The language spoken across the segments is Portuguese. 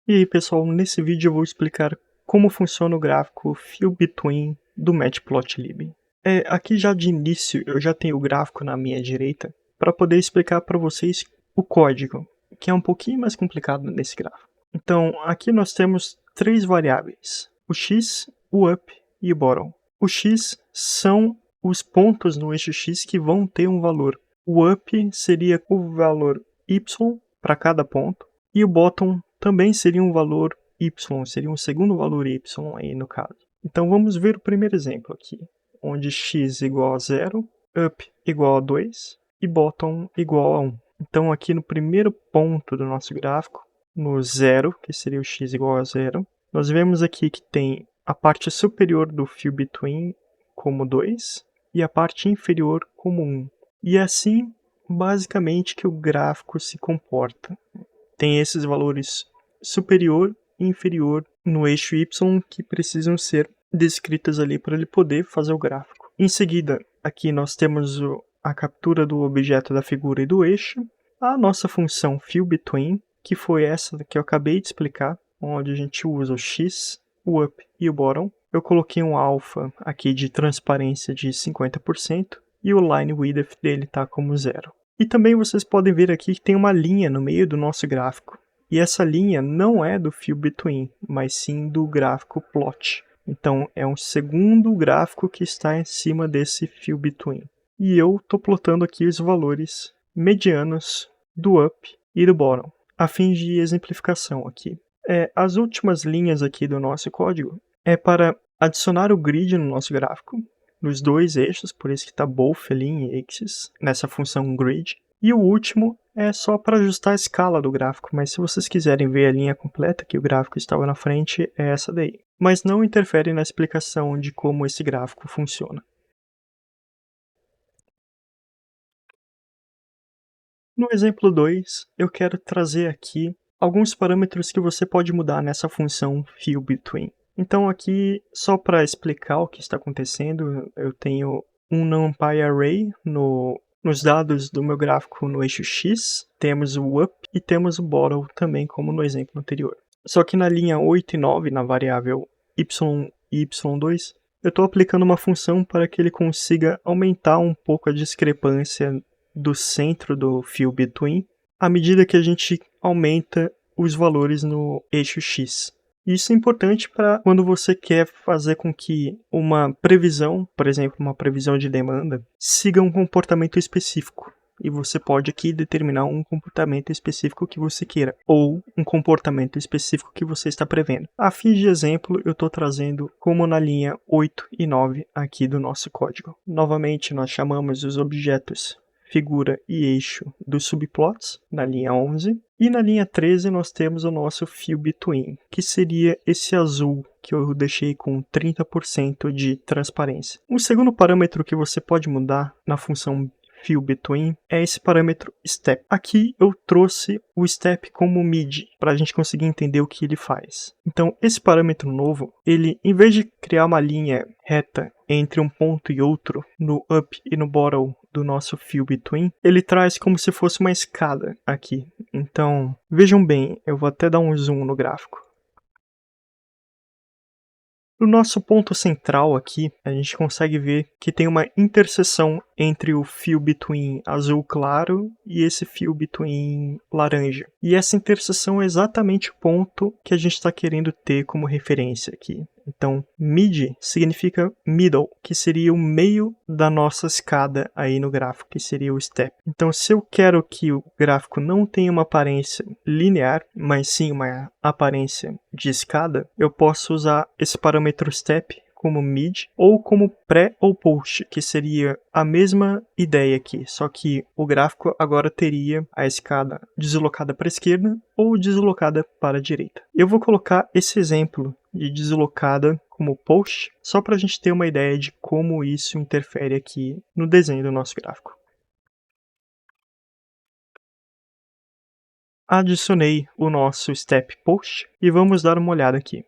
E aí pessoal, nesse vídeo eu vou explicar como funciona o gráfico FillBetween do Matplotlib. Aqui já de início eu já tenho o gráfico na minha direita para poder explicar para vocês o código, que é um pouquinho mais complicado nesse gráfico. Então aqui nós temos três variáveis, o x, o up e o bottom. O x são os pontos no eixo x que vão ter um valor. O up seria o valor y para cada ponto e o bottom também seria um valor y, seria um segundo valor y aí no caso. Então vamos ver o primeiro exemplo aqui, onde x igual a 0, up igual a 2 e bottom igual a 1. Então aqui no primeiro ponto do nosso gráfico, no 0, que seria o x igual a 0, nós vemos aqui que tem a parte superior do FillBetween como 2 e a parte inferior como 1. E é assim, basicamente, que o gráfico se comporta. Tem esses valores superior e inferior no eixo y que precisam ser descritos ali para ele poder fazer o gráfico. Em seguida, aqui nós temos a captura do objeto da figura e do eixo, a nossa função FillBetween, que foi essa que eu acabei de explicar, onde a gente usa o x, o up e o bottom. Eu coloquei um alpha aqui de transparência de 50% e o line width dele está como 0. E também vocês podem ver aqui que tem uma linha no meio do nosso gráfico. E essa linha não é do FillBetween, mas sim do gráfico plot. Então é um segundo gráfico que está em cima desse FillBetween. E eu estou plotando aqui os valores medianos do up e do bottom, a fim de exemplificação aqui. As últimas linhas aqui do nosso código é para adicionar o grid no nosso gráfico, nos dois eixos, por isso que está both ali em axis, nessa função grid. E o último é só para ajustar a escala do gráfico, mas se vocês quiserem ver a linha completa que o gráfico estava na frente, é essa daí. Mas não interfere na explicação de como esse gráfico funciona. No exemplo 2, eu quero trazer aqui alguns parâmetros que você pode mudar nessa função FillBetween. Então aqui, só para explicar o que está acontecendo, eu tenho um NumPy Array nos dados do meu gráfico no eixo X, temos o up e temos o bottom também, como no exemplo anterior. Só que na linha 8 e 9, na variável y e y2, eu estou aplicando uma função para que ele consiga aumentar um pouco a discrepância do centro do FillBetween à medida que a gente aumenta os valores no eixo X. Isso é importante para quando você quer fazer com que uma previsão, por exemplo, uma previsão de demanda, siga um comportamento específico. E você pode aqui determinar um comportamento específico que você queira, ou um comportamento específico que você está prevendo. A fim de exemplo, eu estou trazendo como na linha 8 e 9 aqui do nosso código. Novamente, nós chamamos os objetos figura e eixo dos subplots, na linha 11. E na linha 13 nós temos o nosso FillBetween, que seria esse azul que eu deixei com 30% de transparência. Um segundo parâmetro que você pode mudar na função FillBetween é esse parâmetro step. Aqui eu trouxe o step como mid, para a gente conseguir entender o que ele faz. Então esse parâmetro novo, ele em vez de criar uma linha reta entre um ponto e outro, no up e no bottom do nosso FillBetween, ele traz como se fosse uma escada aqui. Então vejam bem, eu vou até dar um zoom no gráfico. No nosso ponto central aqui, a gente consegue ver que tem uma interseção entre o FillBetween azul claro e esse FillBetween laranja. E essa interseção é exatamente o ponto que a gente está querendo ter como referência aqui. Então, mid significa middle, que seria o meio da nossa escada aí no gráfico, que seria o step. Então, se eu quero que o gráfico não tenha uma aparência linear, mas sim uma aparência de escada, eu posso usar esse parâmetro step como mid ou como pré ou post, que seria a mesma ideia aqui, só que o gráfico agora teria a escada deslocada para a esquerda ou deslocada para a direita. Eu vou colocar esse exemplo de deslocada como post, só para a gente ter uma ideia de como isso interfere aqui no desenho do nosso gráfico. Adicionei o nosso step post e vamos dar uma olhada aqui.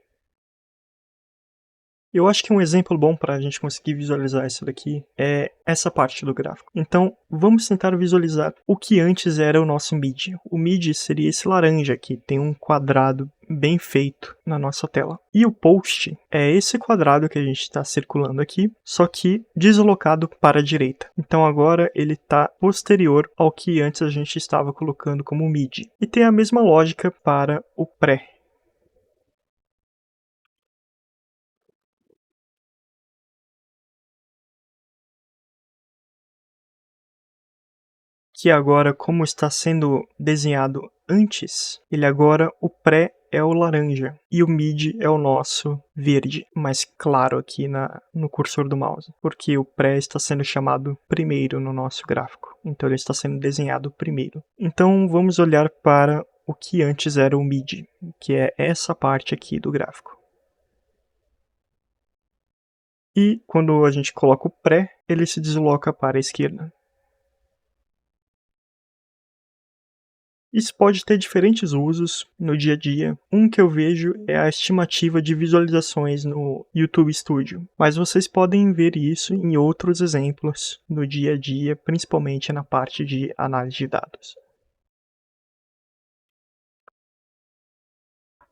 Eu acho que um exemplo bom para a gente conseguir visualizar isso daqui é essa parte do gráfico. Então, vamos tentar visualizar o que antes era o nosso mid. O mid seria esse laranja aqui, tem um quadrado bem feito na nossa tela. E o post é esse quadrado que a gente está circulando aqui, só que deslocado para a direita. Então agora ele está posterior ao que antes a gente estava colocando como mid. E tem a mesma lógica para o pré. Que agora, como está sendo desenhado antes, ele agora, o pré é o laranja e o mid é o nosso verde, mais claro aqui no cursor do mouse, porque o pré está sendo chamado primeiro no nosso gráfico, então ele está sendo desenhado primeiro. Então vamos olhar para o que antes era o mid, que é essa parte aqui do gráfico. E quando a gente coloca o pré, ele se desloca para a esquerda. Isso pode ter diferentes usos no dia a dia. Um que eu vejo é a estimativa de visualizações no YouTube Studio, mas vocês podem ver isso em outros exemplos no dia a dia, principalmente na parte de análise de dados.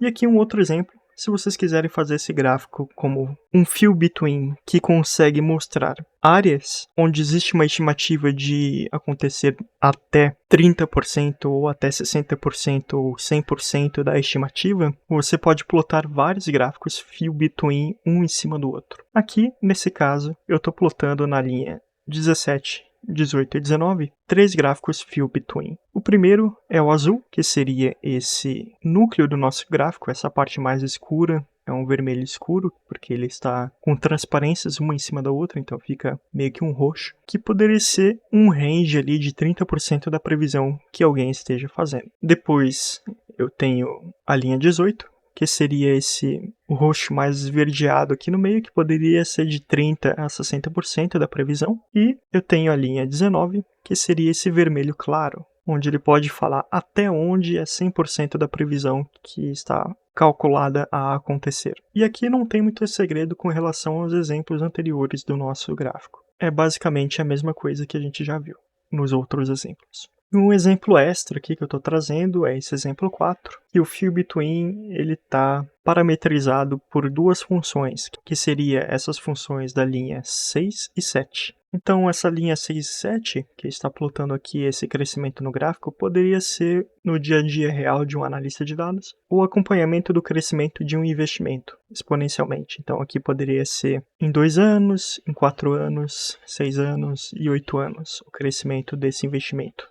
E aqui um outro exemplo. Se vocês quiserem fazer esse gráfico como um fill between que consegue mostrar áreas onde existe uma estimativa de acontecer até 30% ou até 60% ou 100% da estimativa, você pode plotar vários gráficos fill between um em cima do outro. Aqui, nesse caso, eu estou plotando na linha 17, 18 e 19, 3 gráficos fill between. O primeiro é o azul, que seria esse núcleo do nosso gráfico, essa parte mais escura, é um vermelho escuro, porque ele está com transparências uma em cima da outra, então fica meio que um roxo, que poderia ser um range ali de 30% da previsão que alguém esteja fazendo. Depois eu tenho a linha 18, que seria esse roxo mais esverdeado aqui no meio, que poderia ser de 30% a 60% da previsão. E eu tenho a linha 19, que seria esse vermelho claro, onde ele pode falar até onde é 100% da previsão que está calculada a acontecer. E aqui não tem muito segredo com relação aos exemplos anteriores do nosso gráfico. É basicamente a mesma coisa que a gente já viu nos outros exemplos. Um exemplo extra aqui que eu estou trazendo é esse exemplo 4, que o fill between ele está parametrizado por duas funções, que seria essas funções da linha 6 e 7. Então essa linha 6 e 7, que está plotando aqui esse crescimento no gráfico, poderia ser no dia a dia real de um analista de dados, o acompanhamento do crescimento de um investimento exponencialmente. Então aqui poderia ser em 2 anos, em 4 anos, 6 anos e 8 anos, o crescimento desse investimento.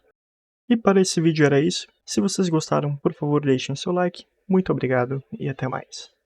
E para esse vídeo era isso. Se vocês gostaram, por favor deixem seu like. Muito obrigado e até mais.